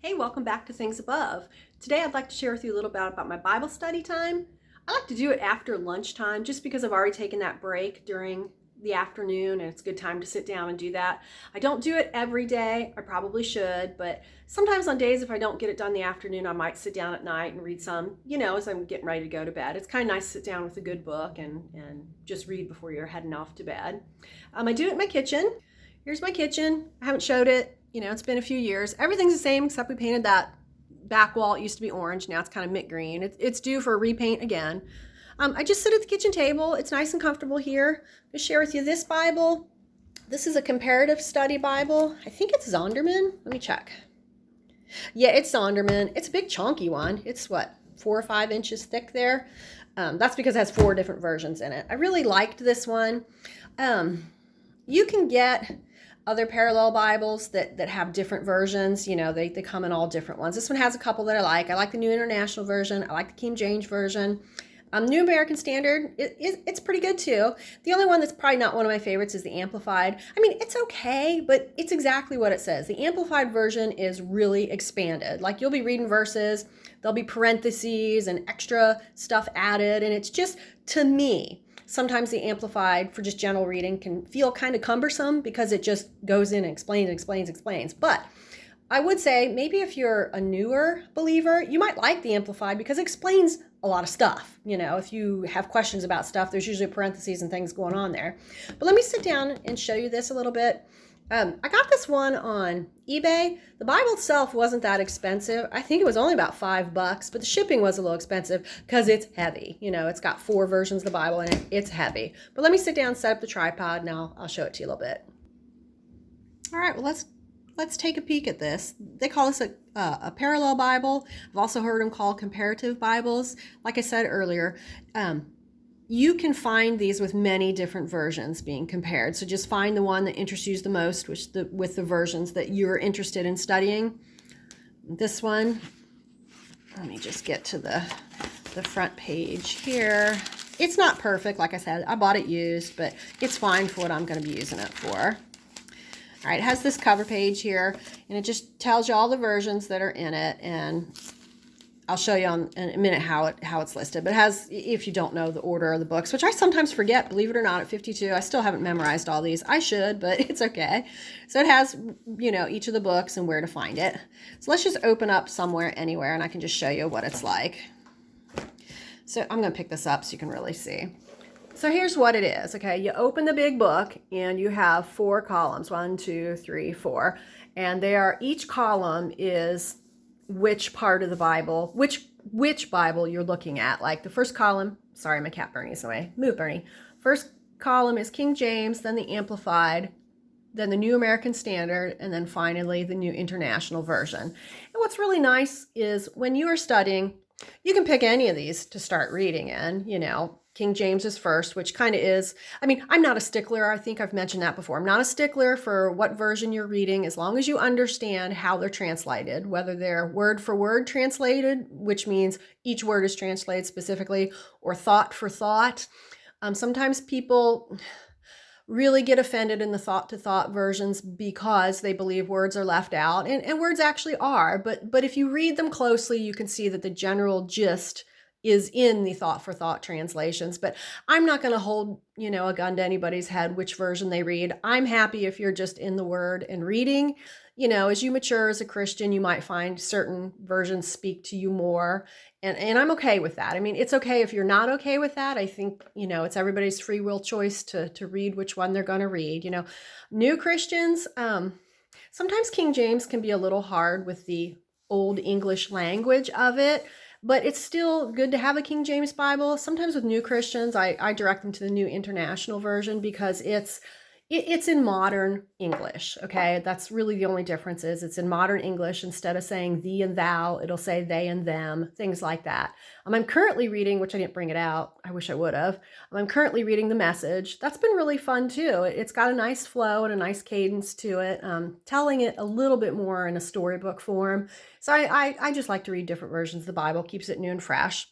Hey, welcome back to Things Above. Today I'd like to share with you a little bit about my Bible study time. I like to do it after lunchtime just because I've already taken that break during the afternoon and it's a good time to sit down and do that. I don't do it every day. I probably should, but sometimes on days if I don't get it done in the afternoon, I might sit down at night and read some, as I'm getting ready to go to bed. It's kind of nice to sit down with a good book and just read before you're heading off to bed. I do it in my kitchen. Here's my kitchen. I haven't showed it. It's been a few years. Everything's the same except we painted that back wall. It used to be orange. Now it's kind of mint green. It's due for a repaint again. I just sit at the kitchen table. It's nice and comfortable here. I'll share with you this Bible. This is a comparative study Bible. I think it's Zondervan. Let me check. Yeah, it's Zondervan. It's a big chunky one. It's 4 or 5 inches thick there. That's because it has 4 different versions in it. I really liked this one. You can get other parallel Bibles that have different versions. They come in all different ones. This one has a couple that I like. I like the New International Version. I like the King James Version. New American Standard, it's pretty good too. The only one that's probably not one of my favorites is the Amplified. I mean, it's okay, but it's exactly what it says. The Amplified version is really expanded. Like you'll be reading verses, there'll be parentheses and extra stuff added, and it's just, to me, sometimes the Amplified for just general reading can feel kind of cumbersome because it just goes in and explains. But I would say maybe if you're a newer believer, you might like the Amplified because it explains a lot of stuff. If you have questions about stuff, there's usually parentheses and things going on there. But let me sit down and show you this a little bit. I got this one on eBay. The Bible itself wasn't that expensive. I think it was only about $5, but the shipping was a little expensive because it's heavy. It's got 4 versions of the Bible in it. It's heavy. But let me sit down, set up the tripod, and I'll show it to you a little bit. All right, well, let's take a peek at this. They call this a parallel Bible. I've also heard them called comparative Bibles. Like I said earlier, you can find these with many different versions being compared. So just find the one that interests you the most with the versions that you're interested in studying. This one, let me just get to the front page here. It's not perfect, like I said. I bought it used, but it's fine for what I'm going to be using it for. All right, it has this cover page here, and it just tells you all the versions that are in it, and I'll show you in a minute how it's listed. But it has, if you don't know the order of the books, which I sometimes forget, believe it or not, at 52, I still haven't memorized all these. I should, but it's okay. So it has, each of the books and where to find it. So let's just open up somewhere, anywhere, and I can just show you what it's like. So I'm going to pick this up so you can really see. So here's what it is, okay? You open the big book and you have 4 columns, 1, 2, 3, 4. And each column is which part of the Bible, which Bible you're looking at. Like the first column, sorry, my cat Bernie's away. Move, Bernie. First column is King James, then the Amplified, then the New American Standard, and then finally the New International Version. And what's really nice is when you are studying, you can pick any of these to start reading in, King James is first, which kind of is, I'm not a stickler. I think I've mentioned that before. I'm not a stickler for what version you're reading, as long as you understand how they're translated, whether they're word for word translated, which means each word is translated specifically, or thought for thought. Sometimes people really get offended in the thought-to-thought versions because they believe words are left out, and words actually are. But if you read them closely, you can see that the general gist is in the thought-for-thought translations. But I'm not going to hold, a gun to anybody's head which version they read. I'm happy if you're just in the Word and reading. As you mature as a Christian, you might find certain versions speak to you more. And I'm okay with that. It's okay if you're not okay with that. I think, it's everybody's free will choice to read which one they're going to read. New Christians, sometimes King James can be a little hard with the old English language of it. But it's still good to have a King James Bible. Sometimes with new Christians, I direct them to the New International Version because it's in modern English, okay? That's really the only difference is it's in modern English. Instead of saying thee and thou, it'll say they and them, things like that. I'm currently reading, which I didn't bring it out. I wish I would have. I'm currently reading The Message. That's been really fun too. It's got a nice flow and a nice cadence to it, telling it a little bit more in a storybook form. So I just like to read different versions of the Bible, keeps it new and fresh.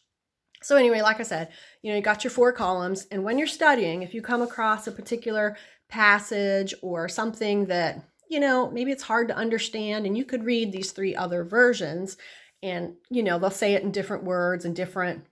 So anyway, like I said, you got your 4 columns, and when you're studying, if you come across a particular passage or something that maybe it's hard to understand, and you could read these 3 other versions, and, they'll say it in different words and different,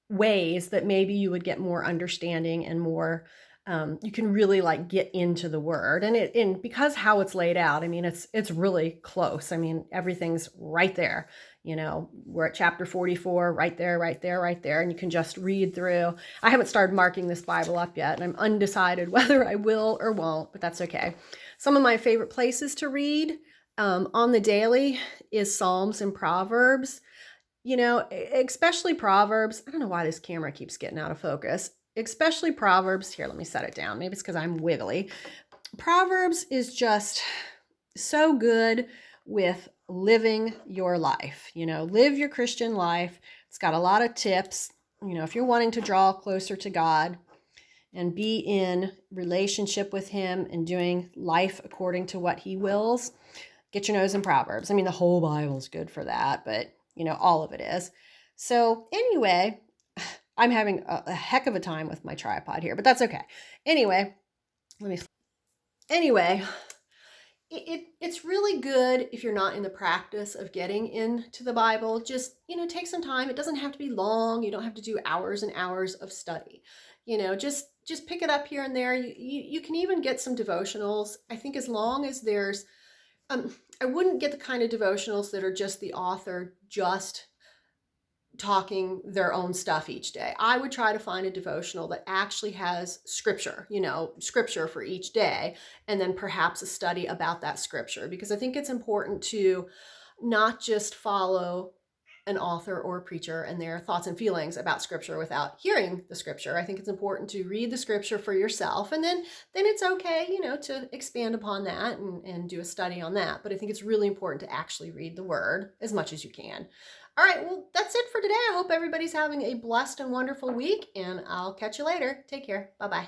ways that maybe you would get more understanding and more, you can really like get into the word. And because how it's laid out, I mean, it's really close. I mean, everything's right there. We're at chapter 44, right there, right there, right there. And you can just read through. I haven't started marking this Bible up yet, and I'm undecided whether I will or won't, but that's okay. Some of my favorite places to read on the daily is Psalms and Proverbs. Especially Proverbs. I don't know why this camera keeps getting out of focus. Especially Proverbs. Here, let me set it down. Maybe it's because I'm wiggly. Proverbs is just so good with living your life. Live your Christian life. It's got a lot of tips. If you're wanting to draw closer to God and be in relationship with Him and doing life according to what He wills, get your nose in Proverbs. I mean, the whole Bible's good for that, but all of it is. So anyway, I'm having a heck of a time with my tripod here, but that's okay. Anyway, it's really good if you're not in the practice of getting into the Bible. Just, take some time. It doesn't have to be long. You don't have to do hours and hours of study. Just pick it up here and there. You can even get some devotionals. I think as long as there's I wouldn't get the kind of devotionals that are just the author just talking their own stuff each day. I would try to find a devotional that actually has scripture, scripture for each day, and then perhaps a study about that scripture, because I think it's important to not just follow an author or a preacher and their thoughts and feelings about scripture without hearing the scripture. I think it's important to read the scripture for yourself, and then it's okay, to expand upon that and do a study on that. But I think it's really important to actually read the word as much as you can. All right, well, that's it for today. I hope everybody's having a blessed and wonderful week, and I'll catch you later. Take care. Bye-bye.